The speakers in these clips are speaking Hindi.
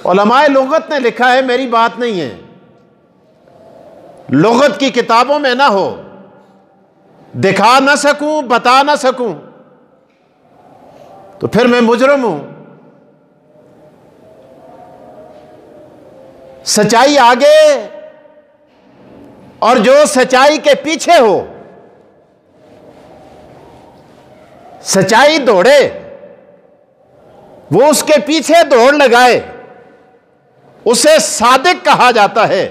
उलमाए लुगत ने लिखा है, मेरी बात नहीं है, लुगत की किताबों में ना हो, दिखा ना सकूं, बता ना सकूं, तो फिर मैं मुजरिम हूं। सच्चाई आगे और जो सच्चाई के पीछे हो, सच्चाई दौड़े, वो उसके पीछे दौड़ लगाए, उसे सादिक कहा जाता है।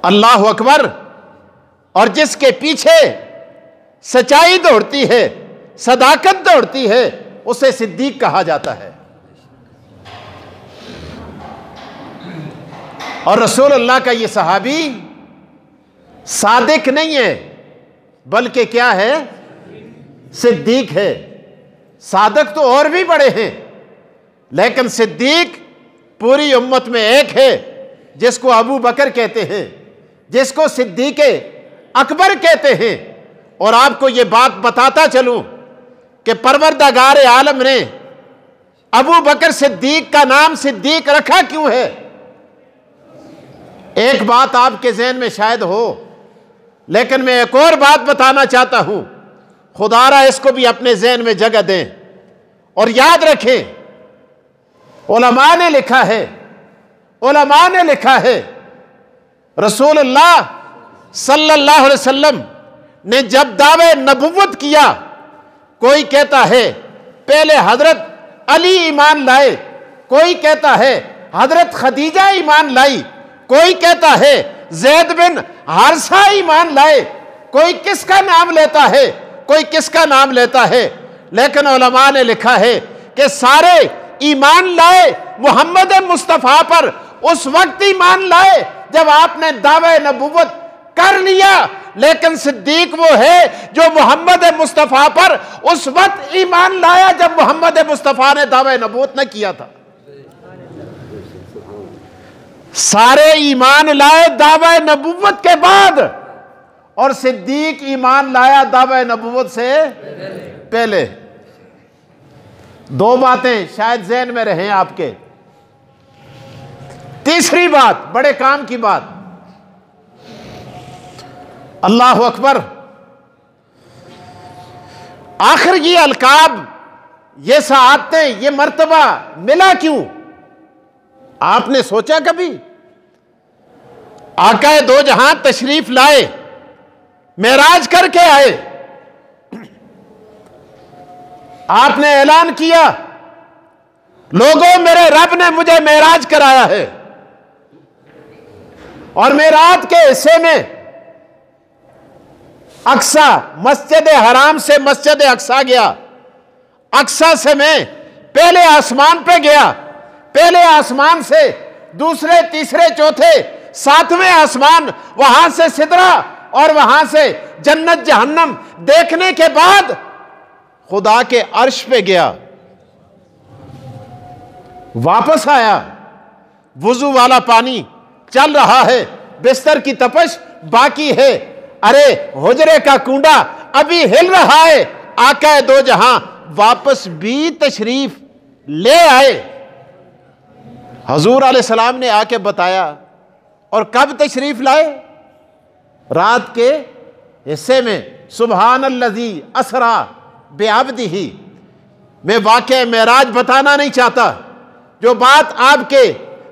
अल्लाह अकबर। और जिसके पीछे सच्चाई दौड़ती है, सदाकत दौड़ती है, उसे सिद्दीक कहा जाता है। और रसूल अल्लाह का ये सहाबी सादिक नहीं है, बल्कि क्या है? सिद्दीक है। सादक तो और भी बड़े हैं, लेकिन सिद्दीक पूरी उम्मत में एक है, जिसको अबू बकर कहते हैं, जिसको सिद्दीक अकबर कहते हैं। और आपको यह बात बताता चलूं कि परवरदिगार आलम ने अबू बकर सिद्दीक का नाम सिद्दीक रखा क्यों है? एक बात आपके ज़हन में शायद हो, लेकिन मैं एक और बात बताना चाहता हूं। खुदारा इसको भी अपने ज़हन में जगह दें और याद रखें। उलमा ने लिखा है, उलमा ने लिखा है, रसूलुल्लाह सल्लल्लाहु अलैहि वसल्लम ने जब दावे नबुव्वत किया, कोई कहता है पहले हजरत अली ईमान लाए, कोई कहता है हजरत खदीजा ईमान लाई, कोई कहता है ज़ैद बिन हारिसा ईमान लाए, कोई किसका नाम लेता है, कोई किसका नाम लेता है। लेकिन उलमा ने लिखा है कि सारे ईमान लाए मोहम्मद मुस्तफ़ा पर उस वक्त ईमान लाए जब आपने दावे नबुव्वत कर लिया। लेकिन सिद्दीक वो है जो मोहम्मद मुस्तफ़ा पर उस वक्त ईमान लाया जब मोहम्मद मुस्तफ़ा ने दावे नबुव्वत न किया था। सारे ईमान लाए दावे नबुव्वत के बाद, और सिद्दीक ईमान लाया दावे नबुव्वत से पहले। दो बातें शायद ज़हन में रहें आपके। तीसरी बात, बड़े काम की बात, अल्लाह अकबर। आखिर ये अलकाब, ये सआदतें, ये मर्तबा मिला क्यों? आपने सोचा कभी? आकाए दो जहां तशरीफ लाए, मेराज करके आए, आपने ऐलान किया, लोगों मेरे रब ने मुझे मेराज कराया है। और मेराज के हिस्से में अक्सा, मस्जिद हराम से मस्जिद अक्सा गया, अक्सा से मैं पहले आसमान पे गया, पहले आसमान से दूसरे, तीसरे, चौथे, सातवें आसमान, वहां से सिदरा और वहां से जन्नत जहन्नम देखने के बाद खुदा के अर्श पे गया, वापस आया, वुजू वाला पानी चल रहा है, बिस्तर की तपश बाकी है, अरे हुजरे का कूंडा अभी हिल रहा है। आका दो जहां वापस भी तशरीफ ले आए। हजूर अलैहिस्सलाम ने आके बताया। और कब तशरीफ लाए? रात के हिस्से में। सुबहानल्लज़ी असरा बिअब्दिही। मैं वाक़या मेराज बताना नहीं चाहता, जो बात आपके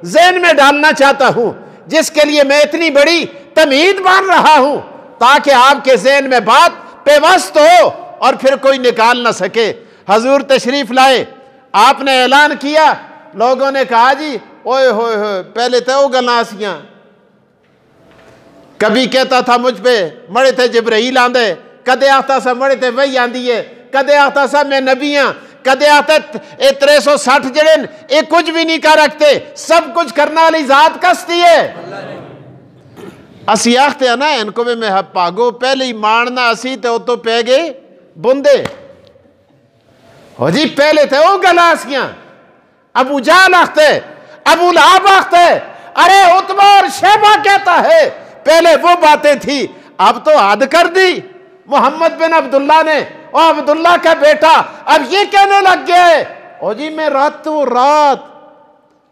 ज़हन में डालना चाहता हूं, जिसके लिए मैं इतनी बड़ी तमीद मान रहा हूं, ताकि आपके ज़हन में बात पेवस्त हो और फिर कोई निकाल ना सके। हजूर तशरीफ लाए, आपने ऐलान किया, लोगों ने कहा जी ओए होए होए, पहले तो गलासियां, कभी कहता था मुझ पे मरे थे जिब्राइल आंदे, कदे आता सा मरे थे वही आंदी है, कदे आता सा मैं नबियां, कदे आता 360 जड़े ये कुछ भी नहीं कर रखते, सब कुछ करने वाली जात कसती है। असी आखते हैं ना इनको भी मैं पागो, पहले ही मारना असी तो पै गए बुंदे हो जी, पहले थे वो गलासियां, अबू जाल आखते, अबू लहब आखते, अरे उतबा और शैबा कहता है पहले वो बातें थी, अब तो हद कर दी मोहम्मद बिन अब्दुल्ला ने, और अब्दुल्ला का बेटा अब ये कहने लग गया है, ओ जी मैं रातों रात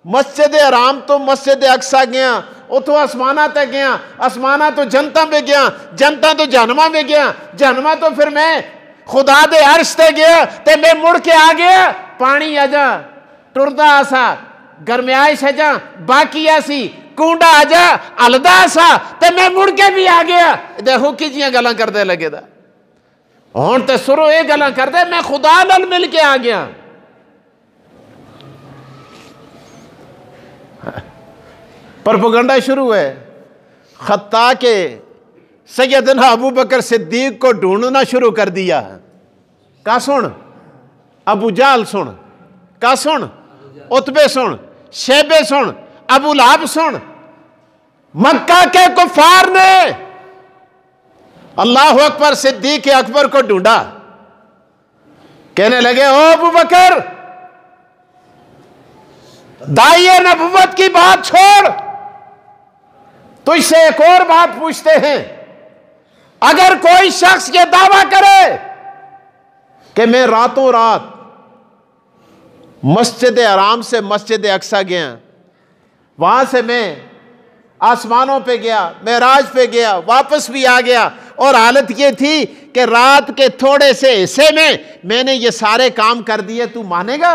मस्जिद हराम तो मस्जिद अक्सा गया, उतो आसमाना ते गया, आसमाना तो जनता पे गया, जनता तो जहन्नमा में गया, जहन्नमा तो फिर मैं खुदा दे अर्श ते गया, ते मैं मुड़ के आ गया पानी आजा टुरदा आसा गरमाइश है जा बाकी ऐसी कूंडा आजा अलदा सा, ते मैं मुड़ के भी आ गया। देखो कि गल्लां करदे लगे दा हुण ते सुरो ये गल्लां करदे मैं खुदा नाल मिल के आ गया। प्रोपेगेंडा शुरू है। खत्ता के सैयदना अबू बकर सिद्दीक को ढूंढना शुरू कर दिया। का सुन अबू जाल सुन, का सुन उतबे सुन, शेबे सुन, अबू लहब सुन, मक्का के कुफार ने अल्लाह अकबर सिद्दीक अकबर को ढूंढा। कहने लगे ओ अबू बकर दाइए नबुव्वत की बात छोड़, तुझसे एक और बात पूछते हैं। अगर कोई शख्स ये दावा करे कि मैं रातों रात मस्जिद हराम से मस्जिद अक्सा गया, वहां से मैं आसमानों पे गया, मेराज पे गया, वापस भी आ गया, और हालत ये थी कि रात के थोड़े से हिस्से में मैंने ये सारे काम कर दिए, तू मानेगा?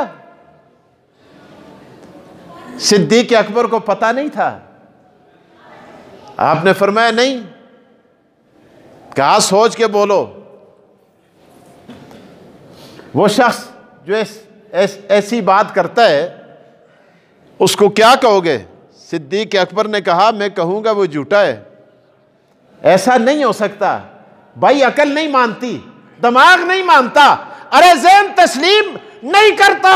सिद्दीक अकबर को पता नहीं था। आपने फरमाया नहीं। कहा सोच के बोलो। वो शख्स जो ऐसी बात करता है उसको क्या कहोगे? सिद्दीक अकबर ने कहा मैं कहूंगा वो झूठा है। ऐसा नहीं हो सकता भाई, अकल नहीं मानती, दिमाग नहीं मानता, अरे ज़हन तस्लीम नहीं करता।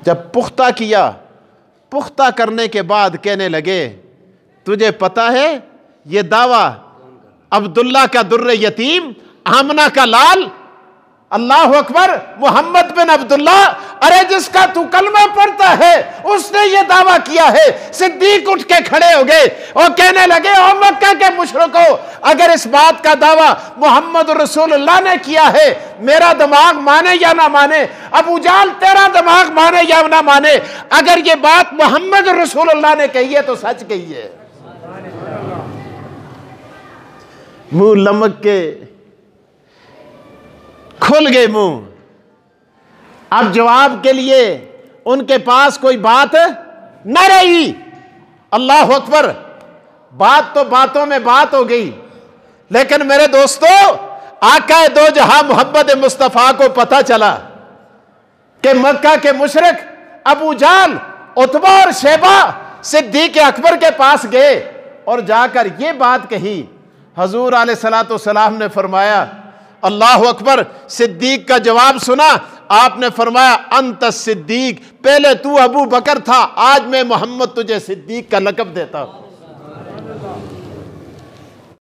जब पुख्ता किया, पुख्ता करने के बाद कहने लगे तुझे पता है ये दावा अब्दुल्ला का दुर्र यतीम, आमना का लाल, अल्लाह अकबर, मोहम्मद बिन अब्दुल्ला, अरे जिसका तू कलमा पढ़ता है उसने ये दावा किया है। सिद्दीक उठ के खड़े हो गए और कहने लगे ओ मक्का के मुशरिकों, अगर इस बात का दावा मोहम्मद रसूलुल्लाह ने किया है, मेरा दिमाग माने या ना माने, अबू जाल तेरा दिमाग माने या ना माने, अगर ये बात मोहम्मद रसूलुल्लाह ने कही है तो सच कही है। मुंह लमक के खुल गए मुंह। अब जवाब के लिए उनके पास कोई बात न रही। अल्लाह अकबर, बात तो बातों में बात हो गई, लेकिन मेरे दोस्तों आका दो जहां मोहम्मद मुस्तफा को पता चला कि मक्का के मुशरिक अबू जाल, उतबा और शेबा सिद्दीक अकबर के पास गए और जाकर ये बात कही। हजूर अलैहिस्सलाम ने फरमाया अल्लाह अकबर, सिद्दीक का जवाब सुना। आपने फरमाया अंत सिद्दीक, पहले तू अबू बकर था, आज मैं मोहम्मद तुझे सिद्दीक का लक़ब देता हूं।